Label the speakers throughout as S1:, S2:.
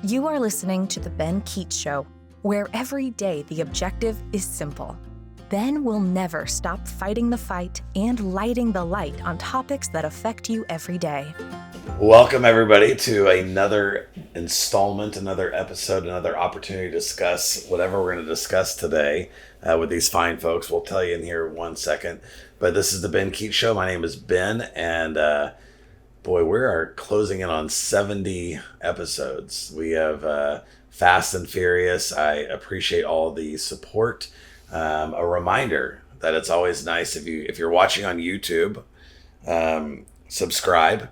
S1: You are listening to The Ben Keech Show, where every day the objective is simple. Ben will never stop fighting the fight and lighting the light on topics that affect you every day.
S2: Welcome, everybody, to another installment, another episode, another opportunity to discuss whatever we're going to discuss today with these fine folks. We'll tell you in here 1 second. But this is the Ben Keech Show. My name is Ben, and boy, we are closing in on 70 episodes. We have Fast and Furious. I appreciate all the support. A reminder that it's always nice if you're watching on YouTube, subscribe.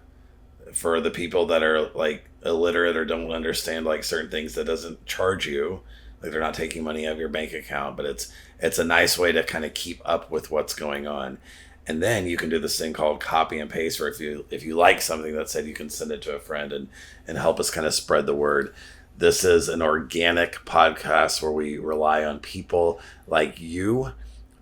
S2: For the people that are like illiterate or don't understand like certain things, that doesn't charge you, like they're not taking money out of your bank account, but it's a nice way to kind of keep up with what's going on. And then you can do this thing called copy and paste, where if you like something that said, you can send it to a friend and help us kind of spread the word. This is an organic podcast where we rely on people like you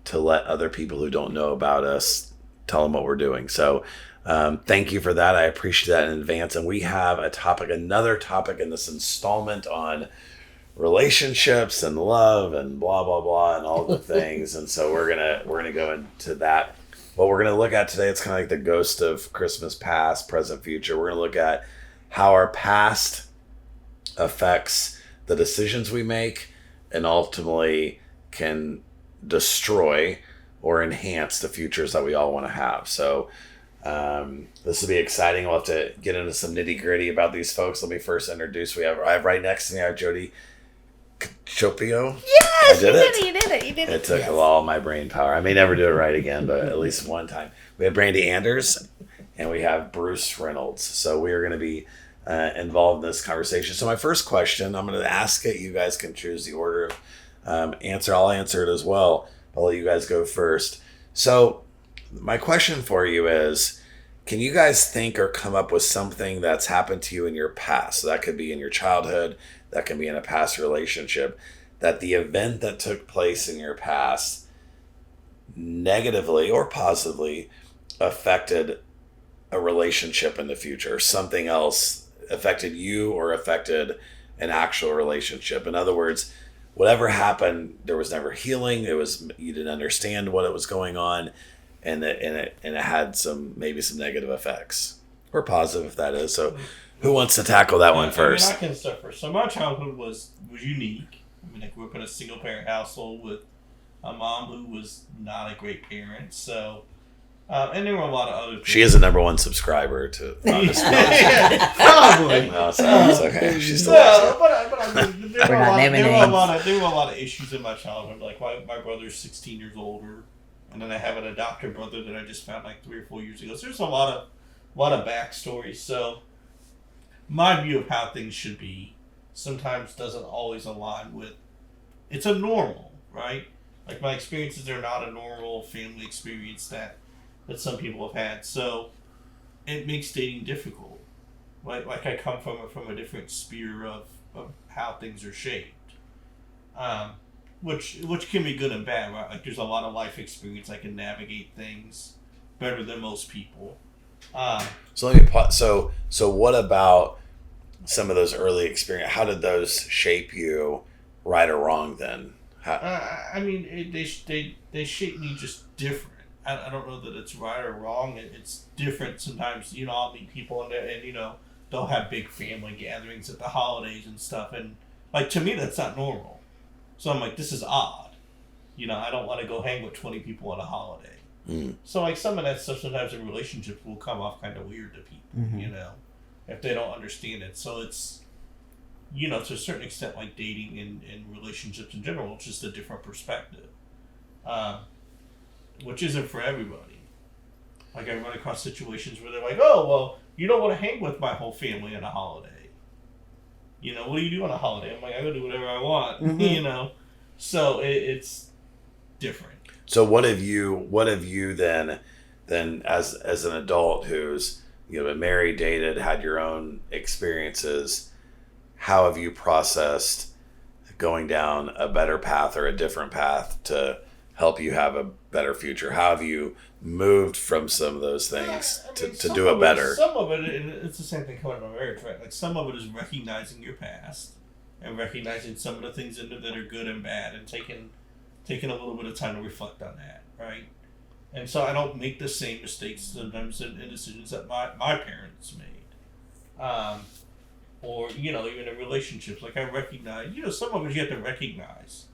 S2: to let other people who don't know about us tell them what we're doing. So thank you for that. I appreciate that in advance. And we have another topic in this installment on relationships and love and blah, blah, blah, and all the things. And so we're gonna go into that. What we're gonna look at today, it's kind of like the ghost of Christmas past, present, future. We're gonna look at how our past affects the decisions we make and ultimately can destroy or enhance the futures that we all want to have. So this will be exciting. We'll have to get into some nitty gritty about these folks. Let me first introduce. I have right next to me, I have Jodi Cacioppo.
S3: Yes,
S2: You
S3: did it.
S2: It took all my brain power. I may never do it right again, but at least one time. We have Brandi Anders and we have Bruce Reynolds. So we are going to be involved in this conversation. So my first question, I'm going to ask it. You guys can choose the order of answer. I'll answer it as well. I'll let you guys go first. So my question for you is, can you guys think or come up with something that's happened to you in your past? So that could be in your childhood, that can be in a past relationship, that the event that took place in your past negatively or positively affected a relationship in the future. Something else affected you or affected an actual relationship. In other words, whatever happened, there was never healing. You didn't understand what was going on. And it had maybe some negative effects, or positive if that is. So, who wants to tackle that one first?
S4: I can start first. So my childhood was unique. I grew up in a single parent household with a mom who was not a great parent. So, and there were a lot of other things.
S2: She is the number one subscriber to.
S4: Probably.
S2: No, it's okay. She's still.
S4: There were a lot of issues in my childhood. Like my brother's 16 years older. And then I have an adopted brother that I just found like 3 or 4 years ago. So there's a lot of backstory. So my view of how things should be sometimes doesn't always align with. It's a normal, right? Like my experiences are not a normal family experience that some people have had. So it makes dating difficult. Like I come from a different sphere of how things are shaped. Which can be good and bad, right? Like there's a lot of life experience. I can navigate things better than most people.
S2: So let me pause. So what about some of those early experience? How did those shape you, right or wrong? Then,
S4: they shape me just different. I don't know that it's right or wrong. It's different. Sometimes I'll meet people and they'll have big family gatherings at the holidays and stuff, and like to me that's not normal. So I'm like, this is odd. I don't want to go hang with 20 people on a holiday. Mm. So like some of that stuff sometimes in relationships will come off kind of weird to people, if they don't understand it. So it's, to a certain extent, like dating and relationships in general, it's just a different perspective, which isn't for everybody. Like I run across situations where they're like, oh, well, you don't want to hang with my whole family on a holiday. What do you do on a holiday? I'm like, I go do whatever I want, So it's different.
S2: So what have you then as an adult who's been married, dated, had your own experiences, how have you processed going down a better path or a different path to help you have a better future? How have you moved from some of those things to do it better?
S4: Some of it, and it's the same thing coming from marriage, right? Like some of it is recognizing your past and recognizing some of the things in it that are good and bad, and taking a little bit of time to reflect on that, right? And so I don't make the same mistakes sometimes in decisions that my parents made. Or, even in relationships. Like I recognize, some of it you have to recognize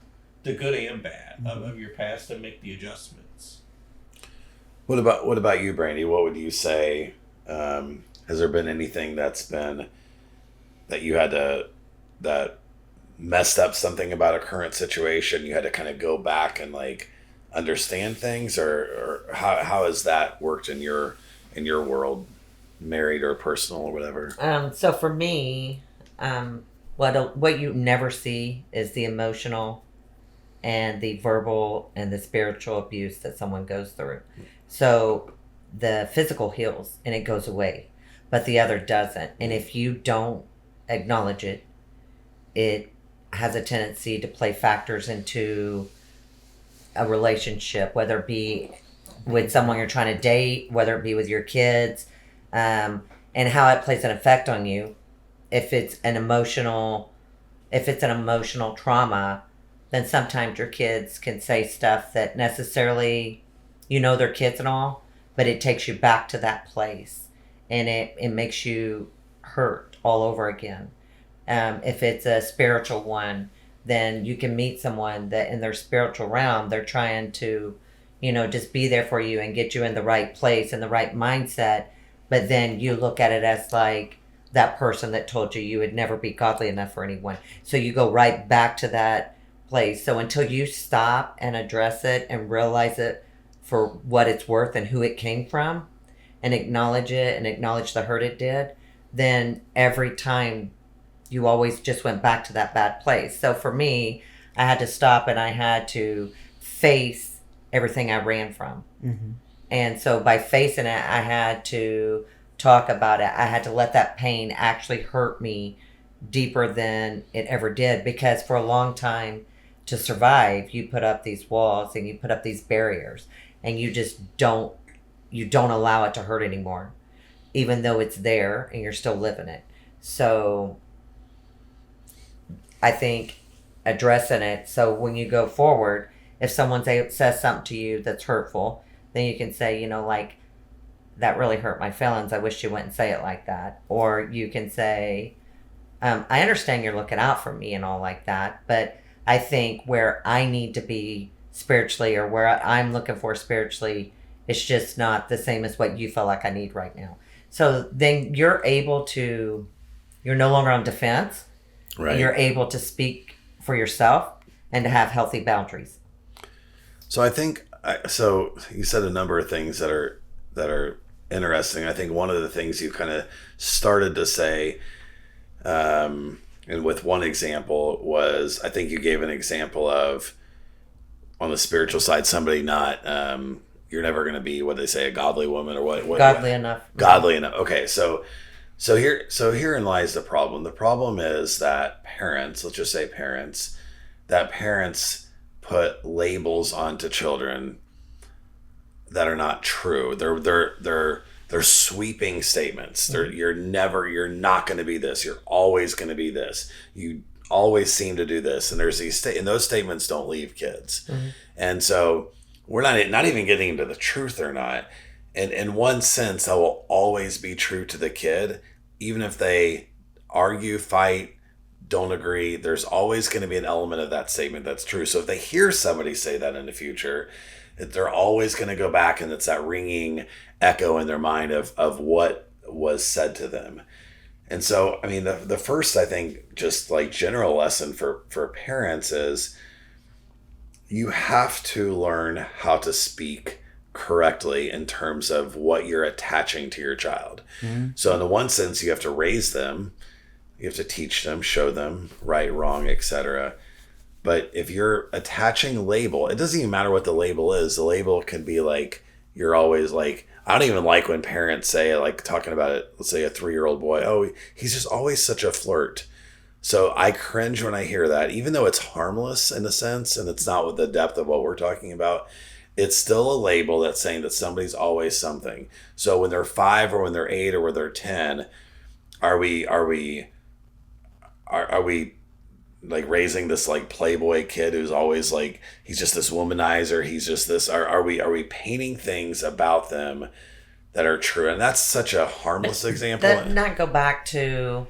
S4: the good and bad of your past and make the adjustments.
S2: What about you, Brandi? What would you say? Has there been anything that you had that messed up something about a current situation? You had to kind of go back and like understand things, or how has that worked in your world, married or personal or whatever?
S3: So for me, what you never see is the emotional and the verbal and the spiritual abuse that someone goes through. So the physical heals and it goes away, but the other doesn't. And if you don't acknowledge it, it has a tendency to play factors into a relationship, whether it be with someone you're trying to date, whether it be with your kids, and how it plays an effect on you. If it's an emotional trauma, then sometimes your kids can say stuff that necessarily, they're kids and all, but it takes you back to that place, and it makes you hurt all over again. If it's a spiritual one, then you can meet someone that in their spiritual realm, they're trying to, just be there for you and get you in the right place and the right mindset. But then you look at it as like that person that told you would never be godly enough for anyone. So you go right back to that place. So until you stop and address it and realize it for what it's worth and who it came from, and acknowledge it and acknowledge the hurt it did, then every time you always just went back to that bad place. So for me, I had to stop and I had to face everything I ran from. Mm-hmm. And so by facing it, I had to talk about it. I had to let that pain actually hurt me deeper than it ever did. Because for a long time, to survive, you put up these walls and you put up these barriers. And you just don't allow it to hurt anymore. Even though it's there and you're still living it. So I think addressing it. So when you go forward, if someone says something to you that's hurtful, then you can say, like, that really hurt my feelings. I wish you wouldn't say it like that. Or you can say, I understand you're looking out for me and all like that, but I think where I need to be spiritually, or where I'm looking for spiritually, it's just not the same as what you feel like I need right now. So then you're no longer on defense. Right. You're able to speak for yourself and to have healthy boundaries.
S2: So I think, so you said a number of things that are interesting. I think one of the things you kind of started to say, and with one example was, I think you gave an example of, on the spiritual side, somebody not, you're never going to be, what they say, a godly woman, or what?
S3: Godly enough.
S2: Godly enough. Okay. So herein lies the problem. The problem is that parents, let's just say parents, put labels onto children that are not true. They're sweeping statements. You're not going to be this. You're always going to be this. You always seem to do this. And there's and those statements don't leave kids. Mm-hmm. And so we're not even getting into the truth or not. And in one sense, that will always be true to the kid, even if they argue, fight, don't agree. There's always going to be an element of that statement that's true. So if they hear somebody say that in the future, they're always going to go back, and it's that ringing echo in their mind of what was said to them. And so, I mean, the first, I think, just like general lesson for parents is you have to learn how to speak correctly in terms of what you're attaching to your child. Mm-hmm. So in the one sense, you have to raise them, you have to teach them, show them right, wrong, etc. But if you're attaching a label, it doesn't even matter what the label is. The label can be like, you're always like, I don't even like when parents say, like, talking about it, let's say a 3-year-old boy, oh, he's just always such a flirt. So I cringe when I hear that, even though it's harmless in a sense, and it's not with the depth of what we're talking about. It's still a label that's saying that somebody's always something. So when they're 5 or when they're 8 or when they're 10, are we like raising this like playboy kid who's always like, he's just this womanizer, he's just this, are we painting things about them that are true? And that's such a harmless example.
S3: That not go back to,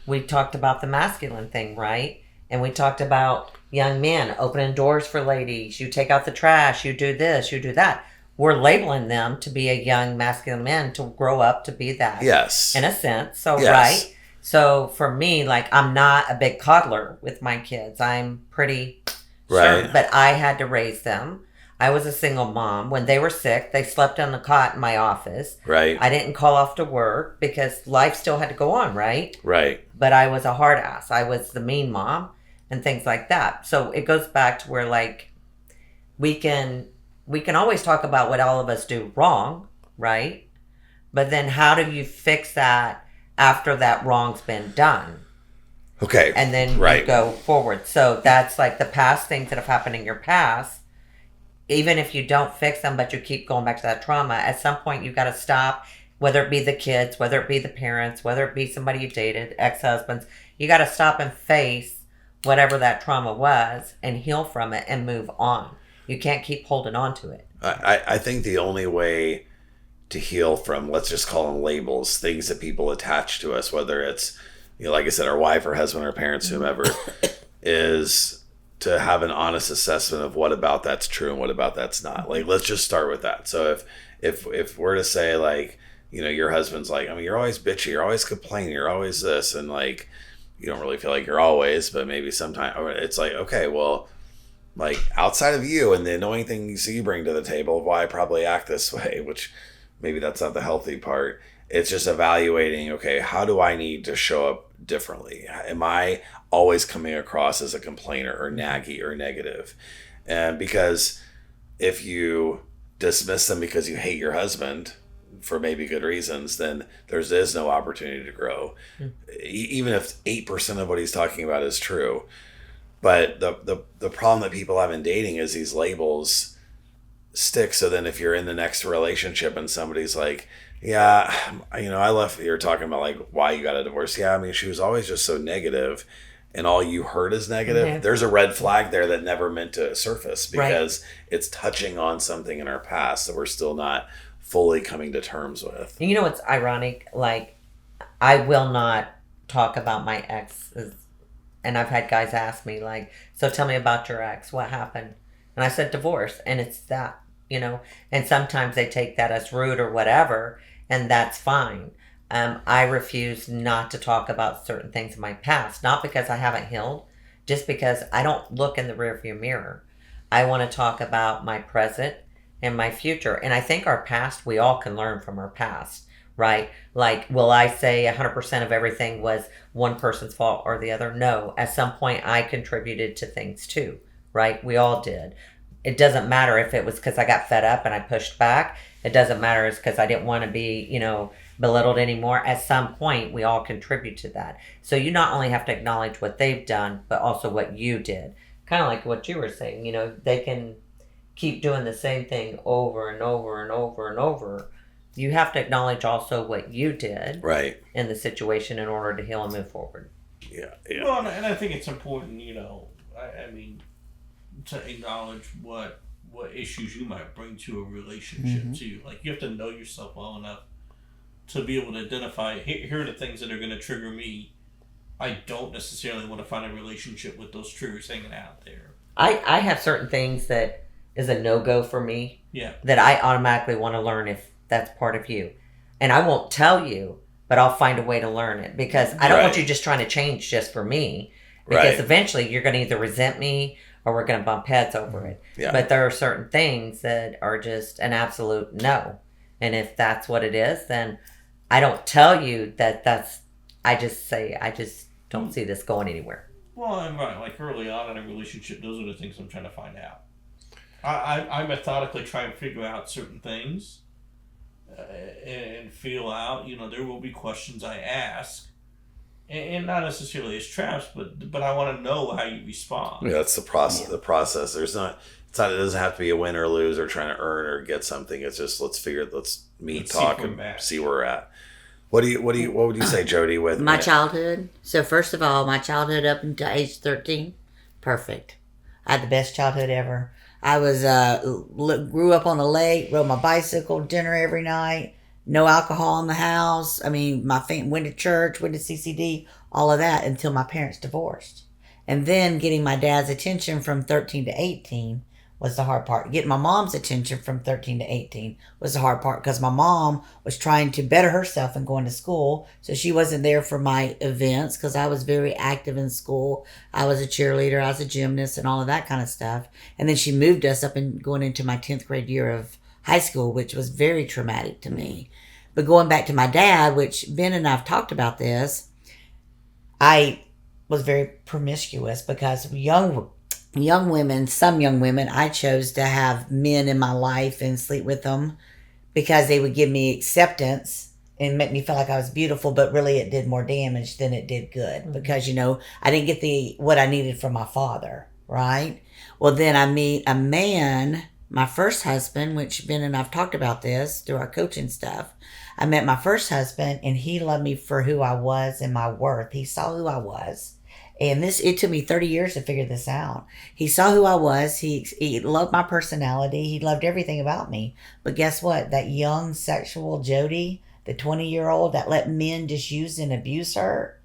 S3: we talked about the masculine thing, right? And we talked about young men opening doors for ladies. You take out the trash, you do this, you do that. We're labeling them to be a young masculine man to grow up to be that.
S2: Yes.
S3: In a sense. So,
S2: yes.
S3: Right? So for me, like, I'm not a big coddler with my kids. I'm pretty certain, but I had to raise them. I was a single mom. When they were sick, they slept on the cot in my office.
S2: Right.
S3: I didn't call off to work because life still had to go on, right?
S2: Right.
S3: But I was a hard ass. I was the mean mom and things like that. So it goes back to where, like, we can always talk about what all of us do wrong, right? But then how do you fix that after that wrong's been done?
S2: Okay.
S3: And then you go forward. So that's like the past things that have happened in your past. Even if you don't fix them, but you keep going back to that trauma, at some point you got to stop, whether it be the kids, whether it be the parents, whether it be somebody you dated, ex-husbands. You got to stop and face whatever that trauma was and heal from it and move on. You can't keep holding on to it.
S2: I think the only way to heal from, let's just call them labels, things that people attach to us, whether it's, you know, like I said, our wife or husband or parents, whomever, is to have an honest assessment of what about that's true and what about that's not. Like, let's just start with that. So if we're to say, like, you know, your husband's like, I mean, you're always bitchy, you're always complaining, you're always this, and like, you don't really feel like you're always, but maybe sometimes, it's like, okay, well, like, outside of you and the annoying things you bring to the table of why I probably act this way, which maybe that's not the healthy part. It's just evaluating, okay, how do I need to show up differently? Am I always coming across as a complainer or naggy or negative? And because if you dismiss them because you hate your husband for maybe good reasons, then there is no opportunity to grow. Even if 8% of what he's talking about is true. But the problem that people have in dating is these labels stick. So then if you're in the next relationship and somebody's like, yeah, you know, I left, you're talking about like why you got a divorce. Yeah, I mean, she was always just so negative and all you heard is negative.
S3: Yeah.
S2: There's a red flag there that never meant to surface because it's touching on something in our past that we're still not fully coming to terms with.
S3: And you know what's ironic? Like, I will not talk about my exes. And I've had guys ask me, like, so tell me about your ex. What happened? And I said divorce. And it's that, you know. And sometimes they take that as rude or whatever. And that's fine. I refuse not to talk about certain things in my past. Not because I haven't healed. Just because I don't look in the rearview mirror. I want to talk about my present and my future. And I think our past, we all can learn from our past. Right? Like, will I say 100% of everything was one person's fault or the other? No. At some point, I contributed to things too. Right? We all did. It doesn't matter if it was because I got fed up and I pushed back. It doesn't matter it's because I didn't want to be, you know, belittled anymore. At some point, we all contribute to that. So you not only have to acknowledge what they've done, but also what you did. Kind of like what you were saying. You know, they can keep doing the same thing over and over and over and over. You have to acknowledge also what you did in the situation in order to heal and move forward.
S2: Yeah.
S4: Well, and I think it's important, you know, I mean, to acknowledge what issues you might bring to a relationship too. Like, you have to know yourself well enough to be able to identify, here are the things that are going to trigger me. I don't necessarily want to find a relationship with those triggers hanging out there.
S3: I have certain things that is a no-go for me.
S4: Yeah.
S3: That I automatically want to learn if that's part of you. And I won't tell you, but I'll find a way to learn it because I don't want you just trying to change just for me because eventually you're going to either resent me or we're going to bump heads over it. Yeah. But there are certain things that are just an absolute no. And if that's what it is, then I don't tell you I just say, I just don't see this going anywhere.
S4: Well, I'm right. Like, early on in a relationship, those are the things I'm trying to find out. I methodically try and figure out certain things and feel out, you know, there will be questions I ask, and not necessarily as traps, but I want to know how you respond.
S2: Yeah, that's the process. The process. It doesn't have to be a win or lose or trying to earn or get something. It's just let's meet, talk, and see where we're at. What would you say, Jodi? With
S5: my childhood? So first of all, my childhood up until age 13, perfect. I had the best childhood ever. I was grew up on the lake, rode my bicycle, dinner every night, no alcohol in the house. I mean, my family went to church, went to CCD, all of that until my parents divorced. And then getting my dad's attention from 13 to 18 was the hard part. Getting my mom's attention from 13 to 18 was the hard part because my mom was trying to better herself and going to school. So she wasn't there for my events because I was very active in school. I was a cheerleader, I was a gymnast and all of that kind of stuff. And then she moved us up and going into my 10th grade year of high school, which was very traumatic to me. But going back to my dad, which Ben and I've talked about this, I was very promiscuous because some young women, I chose to have men in my life and sleep with them because they would give me acceptance and make me feel like I was beautiful, but really it did more damage than it did good because, I didn't get what I needed from my father, right? Well, then I meet a man, my first husband, which Ben and I've talked about this through our coaching stuff. I met my first husband and he loved me for who I was and my worth. He saw who I was. And it took me 30 years to figure this out. He saw who I was. He loved my personality. He loved everything about me. But guess what? That young sexual Jodi, the 20-year-old that let men just use and abuse her,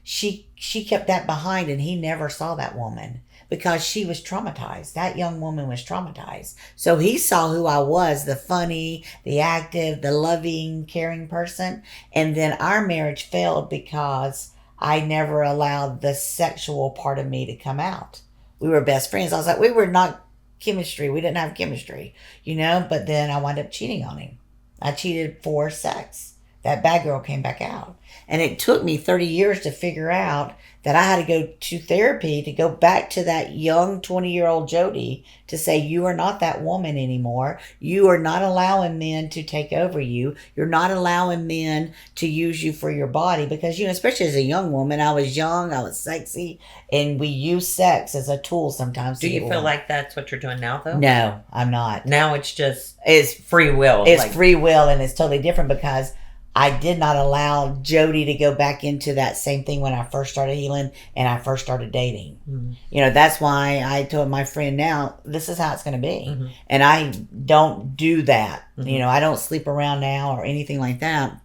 S5: she kept that behind and he never saw that woman because she was traumatized. That young woman was traumatized. So he saw who I was, the funny, the active, the loving, caring person. And then our marriage failed because I never allowed the sexual part of me to come out. We were best friends. I was like, we were not chemistry. We didn't have chemistry, but then I wound up cheating on him. I cheated for sex. That bad girl came back out. And it took me 30 years to figure out that I had to go to therapy to go back to that young 20-year-old Jodi to say, you are not that woman anymore. You are not allowing men to take over you. You're not allowing men to use you for your body because, especially as a young woman, I was young, I was sexy, and we use sex as a tool sometimes.
S3: Do you feel like that's what you're doing now, though?
S5: No, I'm not.
S3: Now it's free will.
S5: It's free will, and it's totally different because I did not allow Jodi to go back into that same thing when I first started healing and I first started dating. Mm-hmm. That's why I told my friend now, this is how it's going to be. Mm-hmm. And I don't do that. Mm-hmm. I don't sleep around now or anything like that.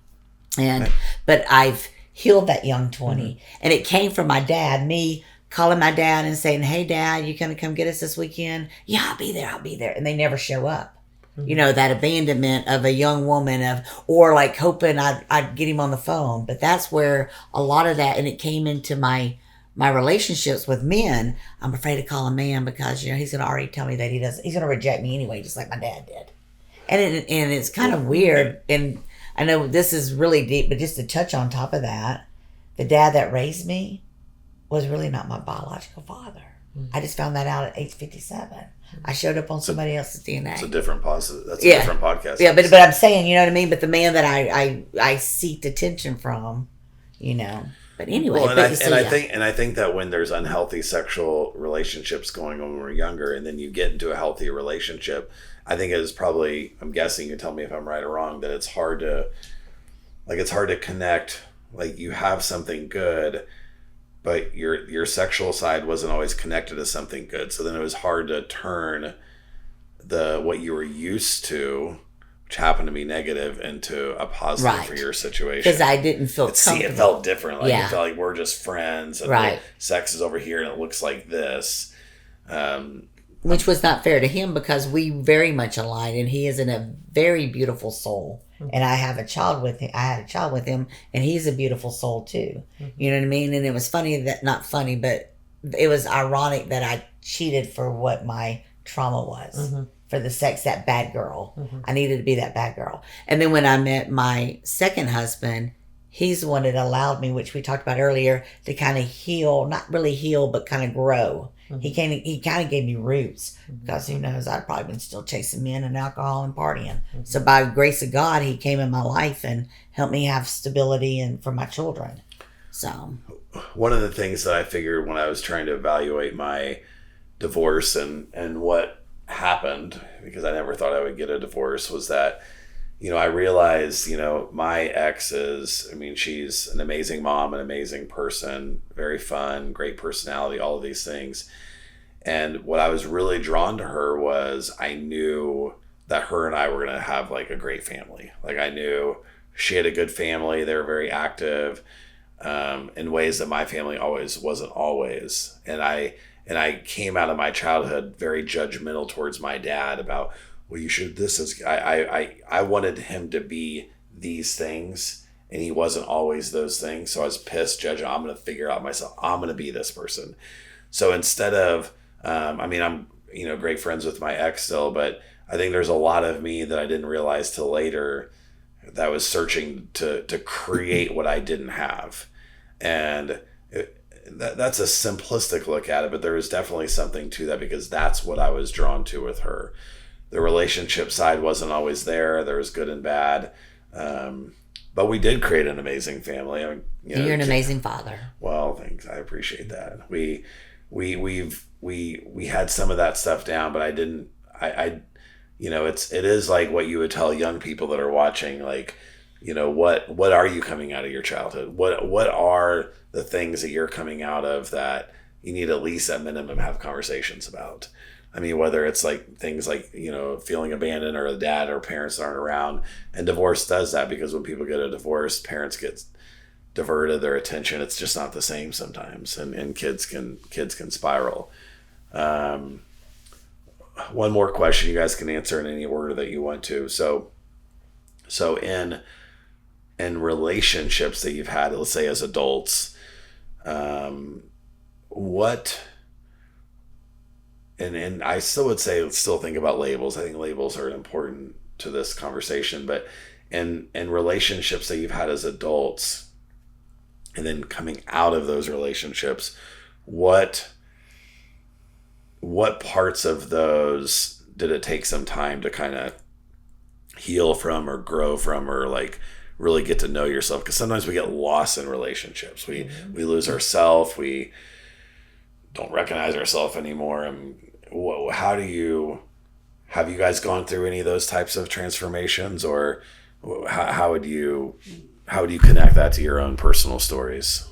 S5: But I've healed that young 20. Mm-hmm. And it came from my dad, me calling my dad and saying, hey, Dad, you going to come get us this weekend? Yeah, I'll be there. And they never show up. That abandonment of a young woman or like hoping I'd get him on the phone. But that's where a lot of that, and it came into my relationships with men. I'm afraid to call a man because, he's going to already tell me that he's going to reject me anyway, just like my dad did. And it's kind of weird. And I know this is really deep, but just to touch on top of that, the dad that raised me was really not my biological father. I just found that out at age 57. I showed up on somebody else's DNA.
S2: It's a different podcast. That's a different podcast.
S5: Yeah, but I'm saying, you know what I mean? But the man that I seeked attention from, But anyway,
S2: well, I think that when there's unhealthy sexual relationships going on when we're younger, and then you get into a healthy relationship, I think it is probably, I'm guessing, you tell me if I'm right or wrong, that it's hard to connect. Like you have something good, but your sexual side wasn't always connected to something good. So then it was hard to turn what you were used to, which happened to be negative, into a positive for your situation.
S5: Because I didn't feel comfortable.
S2: It felt different. Like it felt like we're just friends. And sex is over here and it looks like this.
S5: Which was not fair to him because we very much aligned, and he is in a very beautiful soul. Mm-hmm. And I had a child with him, and he's a beautiful soul too. Mm-hmm. You know what I mean? And it was not funny, but it was ironic that I cheated for what my trauma was, for the sex, that bad girl. Mm-hmm. I needed to be that bad girl. And then when I met my second husband, he's the one that allowed me, which we talked about earlier, to kind of heal, not really heal, but kind of grow. Mm-hmm. He kind of gave me roots, because who knows, I'd probably been still chasing men and alcohol and partying. Mm-hmm. So by the grace of God, he came in my life and helped me have stability and for my children. So
S2: one of the things that I figured when I was trying to evaluate my divorce and what happened, because I never thought I would get a divorce, was that, I realized, my ex is, she's an amazing mom, an amazing person, very fun, great personality, all of these things. And what I was really drawn to her was I knew that her and I were going to have like a great family. Like I knew she had a good family. They were very active in ways that my family wasn't always. And I came out of my childhood very judgmental towards my dad about, well, you should, I wanted him to be these things and he wasn't always those things. So I was pissed, judging, I'm going to figure out myself. I'm going to be this person. So instead of, I'm, great friends with my ex still, but I think there's a lot of me that I didn't realize till later that was searching to create what I didn't have. And that's a simplistic look at it, but there is definitely something to that because that's what I was drawn to with her. The relationship side wasn't always there. There was good and bad. But we did create an amazing family.
S5: You're an amazing father.
S2: Well, thanks. I appreciate that. We had some of that stuff down, but I didn't, it is like what you would tell young people that are watching, like, what are you coming out of your childhood? What are the things that you're coming out of that you need at least at minimum have conversations about? Whether it's like things like, feeling abandoned or a dad or parents aren't around, and divorce does that because when people get a divorce, parents get diverted their attention. It's just not the same sometimes. And kids can spiral. One more question, you guys can answer in any order that you want to. So in relationships that you've had, let's say as adults, and I still would say, still think about labels. I think labels are important to this conversation, but in relationships that you've had as adults, and then coming out of those relationships, what parts of those did it take some time to kind of heal from or grow from, or like really get to know yourself? Because sometimes we get lost in relationships. We lose ourselves. We don't recognize ourselves anymore. And have you guys gone through any of those types of transformations, or how would you connect that to your own personal stories?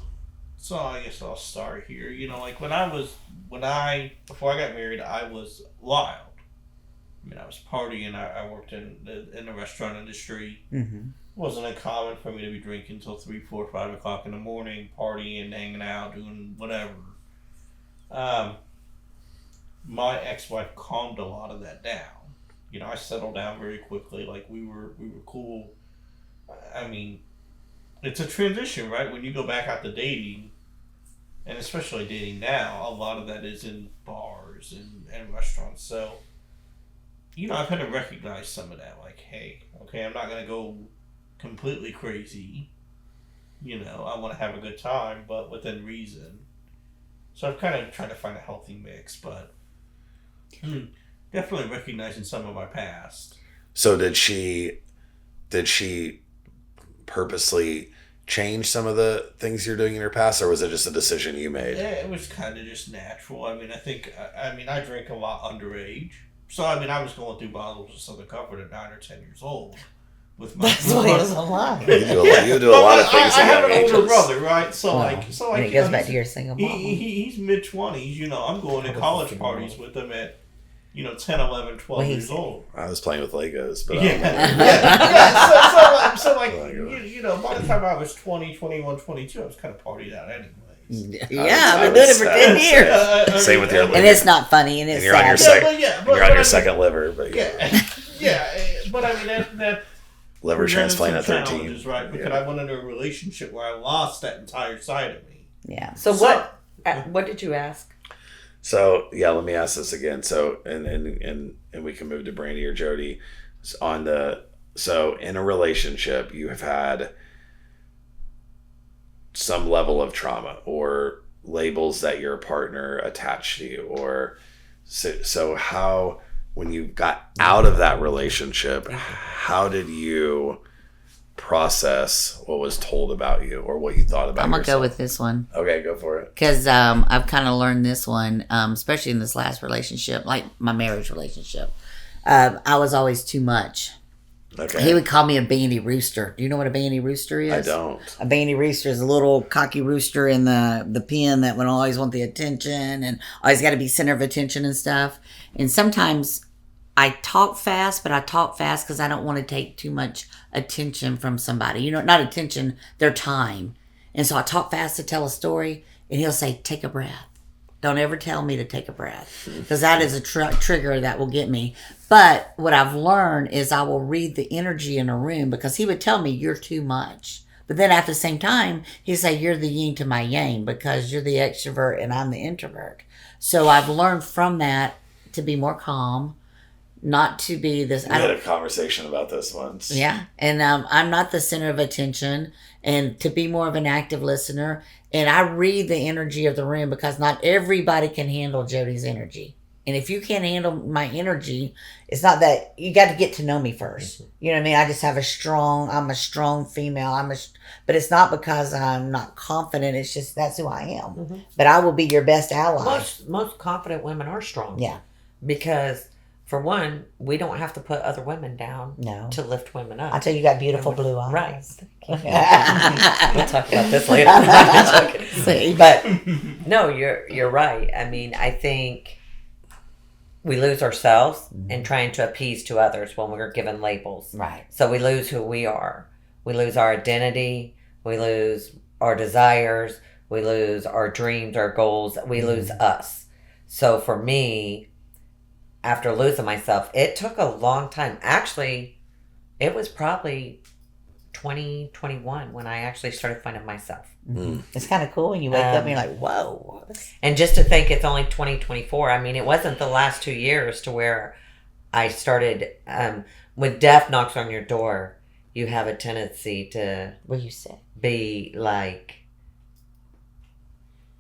S4: So I guess I'll start here. Like before I got married, I was wild. I was partying. I worked in the restaurant industry. Mm-hmm. It wasn't uncommon for me to be drinking until 3, 4, 5 o'clock in the morning, partying, hanging out, doing whatever. My ex-wife calmed a lot of that down. I settled down very quickly. Like we were cool. It's a transition, right? When you go back out to dating, and especially dating now, a lot of that is in bars and restaurants. So, I've had to recognize some of that. Like, hey, okay, I'm not going to go completely crazy. I want to have a good time, but within reason. So I've kind of tried to find a healthy mix, but definitely recognizing some of my past.
S2: So did she purposely change some of the things you're doing in your past, or was it just a decision you made?
S4: Yeah, it was kind of just natural. I drank a lot underage. So, I was going through bottles of Southern Comfort at 9 or 10 years old.
S5: That's why it was a lot.
S2: You do a lot of things.
S4: I have an older brother, right? So,
S5: it goes back to your single mom.
S4: He's mid-20s. I'm going to college parties with him at, 10, 11, 12 years old.
S2: I was playing with Legos, but
S4: by the time I was 20, 21, 22, I was kind of partied out anyway.
S5: Yeah, I've been doing it for 10 years.
S2: Same with your liver.
S5: And it's not funny, and it's
S2: you're on
S5: sad.
S2: you're on your second liver, but
S4: but that
S2: liver transplant at 13,
S4: right? Because I went into a relationship where I lost that entire side of me.
S5: Yeah.
S3: So what did you ask?
S2: So let me ask this again. So and we can move to Brandi or Jodi. So in a relationship, you have had some level of trauma or labels that your partner attached to you, or so how, when you got out of that relationship, how did you process what was told about you or what you thought about
S5: I'm gonna
S2: yourself?
S5: go with this one.
S2: Okay, go for it.
S5: Because I've kind of learned this one, especially in this last relationship, like my marriage relationship. I was always too much.
S2: Okay.
S5: He would call me a bandy rooster. Do you know what a bandy rooster is?
S2: I don't.
S5: A bandy rooster is a little cocky rooster in the pen that would always want the attention and always got to be center of attention and stuff. And sometimes I talk fast, but I talk fast because I don't want to take too much attention from somebody. You know, not attention, their time. And so I talk fast to tell a story, and he'll say, take a breath. Don't ever tell me to take a breath, because that is a trigger that will get me. But what I've learned is I will read the energy in a room, because he would tell me, you're too much. But then at the same time, he'd say, you're the yin to my yang, because you're the extrovert and I'm the introvert. So I've learned from that to be more calm, not to be this.
S2: We had a conversation about this once.
S5: Yeah. And I'm not the center of attention, and to be more of an active listener. And I read the energy of the room, because not everybody can handle Jodi's energy. And if you can't handle my energy, it's not that you got to get to know me first. You know what I mean? I just have I'm a strong female. But it's not because I'm not confident. It's just, that's who I am. Mm-hmm. But I will be your best ally.
S3: Most confident women are strong.
S5: Yeah.
S3: Because for one, we don't have to put other women down to lift women up.
S5: I tell you, got beautiful blue eyes.
S3: Right. We'll talk about this later.
S5: See?
S3: But no, you're right. I mean, I think we lose ourselves in trying to appease to others when we're given labels.
S5: Right.
S3: So we lose who we are. We lose our identity. We lose our desires. We lose our dreams, our goals. We lose us. So for me, after losing myself, it took a long time. Actually, it was probably 2021 when I actually started finding myself.
S5: Mm-hmm. It's kind of cool when you wake up and you're like, whoa.
S3: And just to think it's only 2024. I mean, it wasn't the last 2 years to where I started, when death knocks on your door, you have a tendency to
S5: what you say,
S3: be like,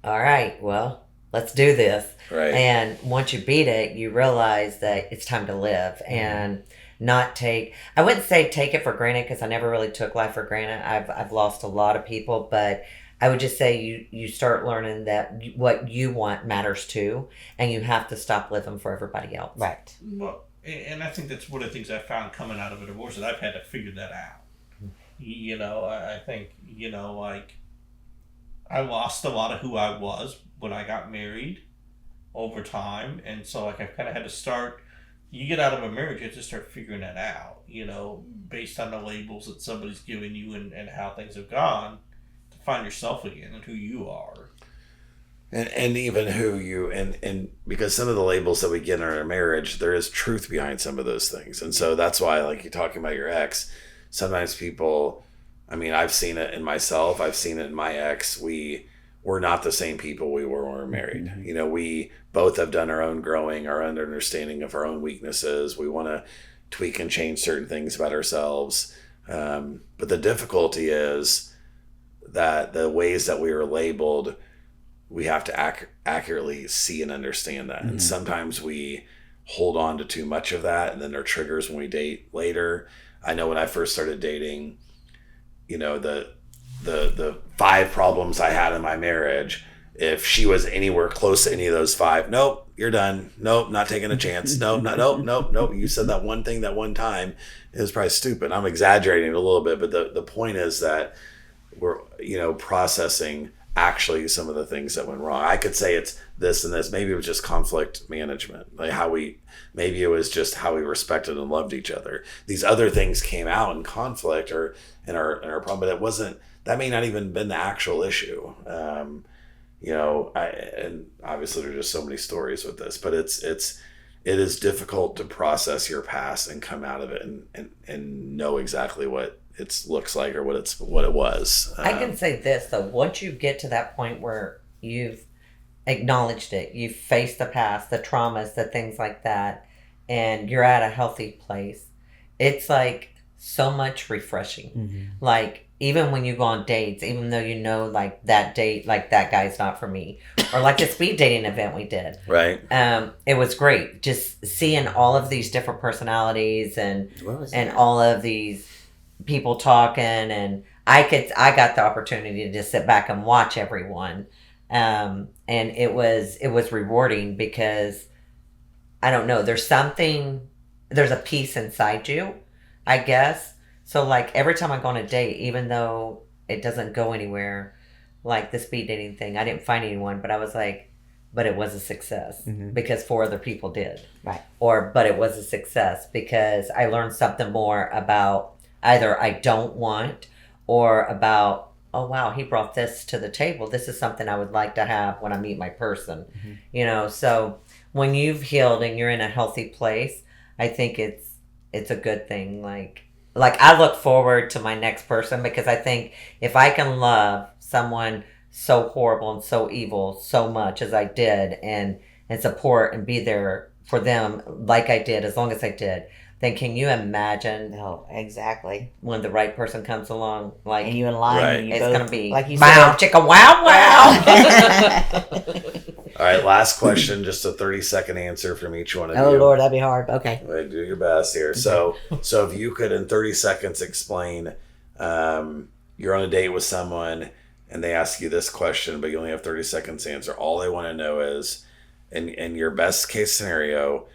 S3: all right, well, let's do this.
S2: Right.
S3: And once you beat it, you realize that it's time to live and not take, I wouldn't say take it for granted, because I never really took life for granted. I've lost a lot of people, but I would just say you start learning that what you want matters too, and you have to stop living for everybody else.
S5: Right.
S4: Well, and I think that's one of the things I found coming out of a divorce, that I've had to figure that out. You know, I think, you know, like, I lost a lot of who I was when I got married over time. And so, like, I kind of had to start, you get out of a marriage, you have to start figuring that out, you know, based on the labels that somebody's given you and how things have gone, to find yourself again and who you are.
S2: And even who you, and because some of the labels that we get in our marriage, there is truth behind some of those things. And so that's why, like, you're talking about your ex, sometimes people, I mean, I've seen it in myself, I've seen it in my ex. We're not the same people we were when we were married. Mm-hmm. You know, we both have done our own growing, our own understanding of our own weaknesses. We want to tweak and change certain things about ourselves. But the difficulty is that the ways that we were labeled, we have to accurately see and understand that. Mm-hmm. And sometimes we hold on to too much of that, and then there are triggers when we date later. I know when I first started dating, you know, the 5 problems I had in my marriage, if she was anywhere close to any of those 5, nope, you're done. Nope, not taking a chance. Nope. You said that one thing that one time. It was probably stupid. I'm exaggerating it a little bit, but the point is that we're, you know, processing actually some of the things that went wrong. I could say it's this and this. Maybe it was just conflict management, like maybe it was just how we respected and loved each other. These other things came out in conflict or in our problem, but it wasn't, that may not even been the actual issue. You know, and obviously there's just so many stories with this, but it is difficult to process your past and come out of it and know exactly what it looks like or what it was.
S3: I can say this though, once you get to that point where you've acknowledged it, you've faced the past, the traumas, the things like that, and you're at a healthy place, it's like so much refreshing. Mm-hmm. Like, even when you go on dates, even though you know, like, that date, like, that guy's not for me, or like the speed dating event we did,
S2: right?
S3: It was great just seeing all of these different personalities and all of these people talking, and I got the opportunity to just sit back and watch everyone. And it was rewarding because I don't know, there's a peace inside you, I guess. So like every time I go on a date, even though it doesn't go anywhere, like the speed dating thing, I didn't find anyone, but I was like, but it was a success because 4 other people did.
S5: Right.
S3: But it was a success because I learned something more about either I don't want, or about, oh wow, he brought this to the table. This is something I would like to have when I meet my person. So when you've healed and you're in a healthy place, I think it's a good thing. Like I look forward to my next person, because I think if I can love someone so horrible and so evil so much as I did, and support and be there for them like I did, as long as I did, then can you imagine?
S5: No, exactly.
S3: When the right person comes along, like,
S5: and you in line,
S2: right.
S5: and you
S3: it's
S5: both,
S3: gonna be
S5: like you
S3: wow,
S5: said,
S3: chicka, wow, wow.
S2: All right, last question, just a 30-second answer from each one of you.
S5: Oh Lord, that'd be hard. Okay.
S2: Do your best here. So if you could in 30 seconds explain, you're on a date with someone and they ask you this question, but you only have 30 seconds to answer. All they want to know is, in your best case scenario,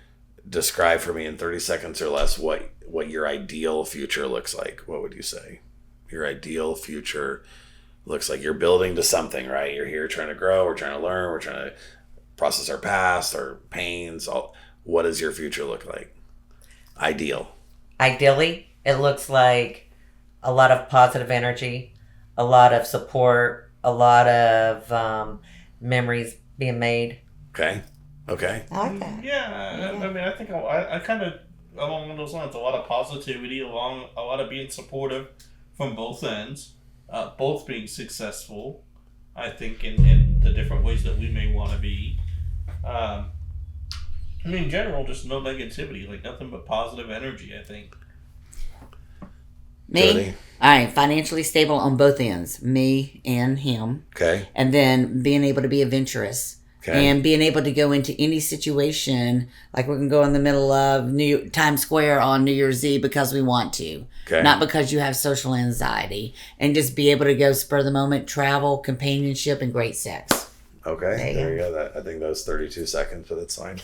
S2: describe for me in 30 seconds or less what your ideal future looks like. What would you say your ideal future looks like? You're building to something, right? You're here trying to grow, we're trying to learn, we're trying to process our past, our pains. What does your future look like?
S3: Ideally, it looks like a lot of positive energy, a lot of support, a lot of memories being made.
S2: Okay.
S5: I like that.
S4: Yeah. I mean, I think I kind of along those lines, a lot of positivity, a lot of being supportive from both ends, both being successful, I think, in the different ways that we may want to be. I mean, in general, just no negativity, like nothing but positive energy, I think.
S5: Me?
S2: Jodi?
S5: All right, financially stable on both ends, me and him.
S2: Okay.
S5: And then being able to be adventurous.
S2: Okay.
S5: And being able to go into any situation, like we can go in the middle of Times Square on New Year's Eve because we want to.
S2: Okay.
S5: Not because you have social anxiety. And just be able to go spur of the moment, travel, companionship, and great sex.
S2: Okay. There you go. I think that was 32 seconds, but that's fine.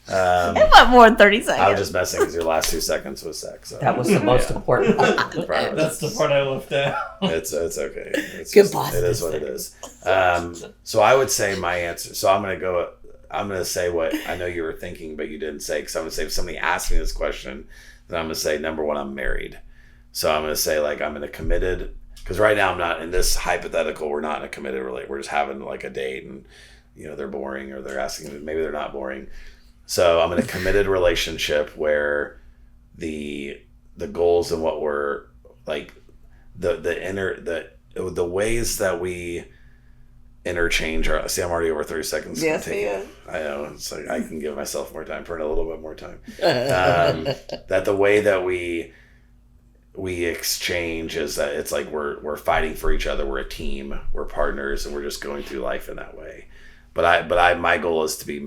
S5: It wasn't more than 30 seconds.
S2: I was just messing because your last 2 seconds was sex. So.
S3: That was the most important part.
S4: That's the part I left out.
S2: It's okay. It's
S5: Good
S2: just,
S5: boss.
S2: it is what it is. So I would say my answer. So I'm gonna say what I know you were thinking, but you didn't say. Because I'm gonna say if somebody asked me this question, then I'm gonna say number one, I'm married. So I'm gonna say like I'm in a committed. Because right now I'm not in this hypothetical. We're not in a committed relationship. We're just having like a date, and they're boring, or they're asking. Maybe they're not boring. So I'm in a committed relationship where the goals and what we're like the ways that we interchange our. See, I'm already over 30 seconds.
S5: Yes, yeah.
S2: I know. It's like I can give myself more time for a little bit more time. That the way that we exchange is that it's like we're fighting for each other. We're a team. We're partners, and we're just going through life in that way. My goal is to be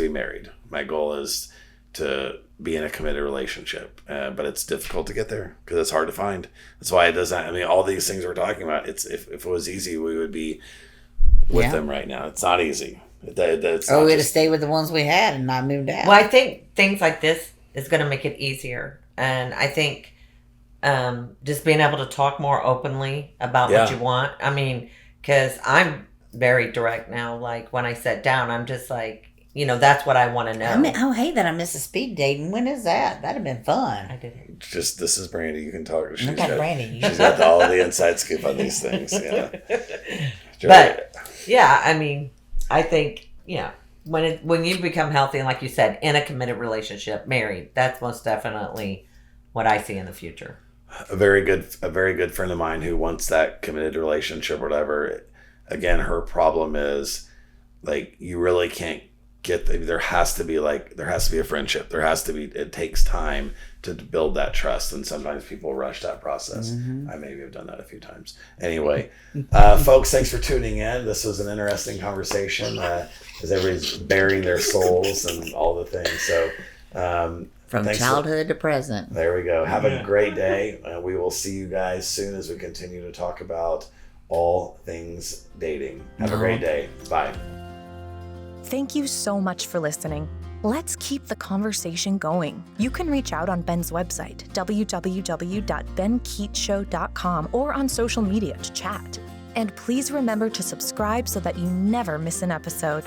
S2: married. My goal is to be in a committed relationship. But it's difficult to get there because it's hard to find. That's why it doesn't. I mean, all these things we're talking about. If it was easy, we would be with them right now. It's not easy.
S5: We had to stay with the ones we had and not moved out.
S3: Well, I think things like this is going to make it easier, and I think just being able to talk more openly about what you want. I mean, because I'm very direct now. Like when I sit down, I'm just like, that's what I want to know.
S5: I hate that I missed a speed dating. When is that? That'd have been fun.
S3: I did it.
S2: Just this is Brandi. You can talk. She's
S5: Brandi.
S2: She's got all the inside scoop on these things. Yeah.
S3: But yeah, I mean, I think when you become healthy and like you said, in a committed relationship, married, that's most definitely what I see in the future.
S2: A very good friend of mine who wants that committed relationship or whatever. Again, her problem is like you really can't get there has to be a friendship. It takes time to build that trust, and sometimes people rush that process. I maybe have done that a few times. Anyway, folks, thanks for tuning in. This was an interesting conversation as everybody's bearing their souls and all the things. So
S5: From
S2: Thanks
S5: childhood to present.
S2: There we go. Have
S4: Yeah.
S2: a great day. And we will see you guys soon as we continue to talk about all things dating. Have a great day. Bye.
S1: Thank you so much for listening. Let's keep the conversation going. You can reach out on Ben's website, www.benkeechshow.com, or on social media to chat. And please remember to subscribe so that you never miss an episode.